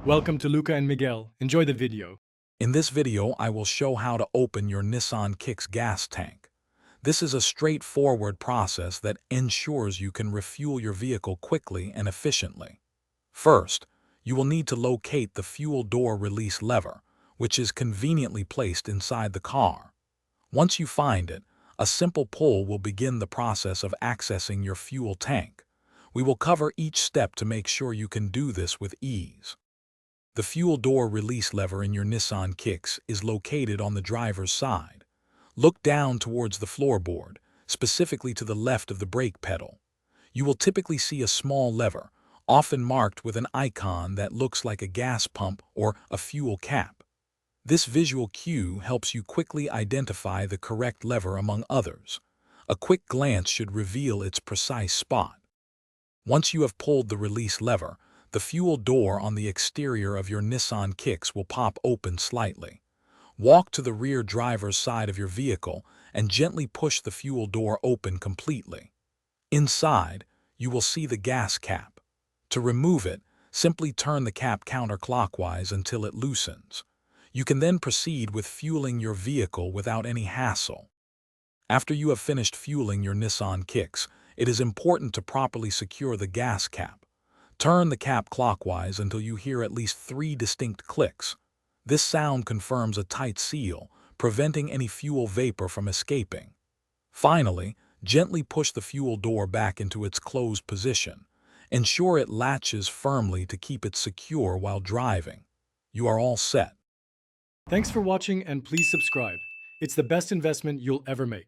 Welcome to Luca and Miguel. Enjoy the video. In this video, I will show how to open your Nissan Kicks gas tank. This is a straightforward process that ensures you can refuel your vehicle quickly and efficiently. First, you will need to locate the fuel door release lever, which is conveniently placed inside the car. Once you find it, a simple pull will begin the process of accessing your fuel tank. We will cover each step to make sure you can do this with ease. The fuel door release lever in your Nissan Kicks is located on the driver's side. Look down towards the floorboard, specifically to the left of the brake pedal. You will typically see a small lever, often marked with an icon that looks like a gas pump or a fuel cap. This visual cue helps you quickly identify the correct lever among others. A quick glance should reveal its precise spot. Once you have pulled the release lever, the fuel door on the exterior of your Nissan Kicks will pop open slightly. Walk to the rear driver's side of your vehicle and gently push the fuel door open completely. Inside, you will see the gas cap. To remove it, simply turn the cap counterclockwise until it loosens. You can then proceed with fueling your vehicle without any hassle. After you have finished fueling your Nissan Kicks, it is important to properly secure the gas cap. Turn the cap clockwise until you hear at least 3 distinct clicks. This sound confirms a tight seal, preventing any fuel vapor from escaping. Finally, gently push the fuel door back into its closed position. Ensure it latches firmly to keep it secure while driving. You are all set. Thanks for watching and please subscribe. It's the best investment you'll ever make.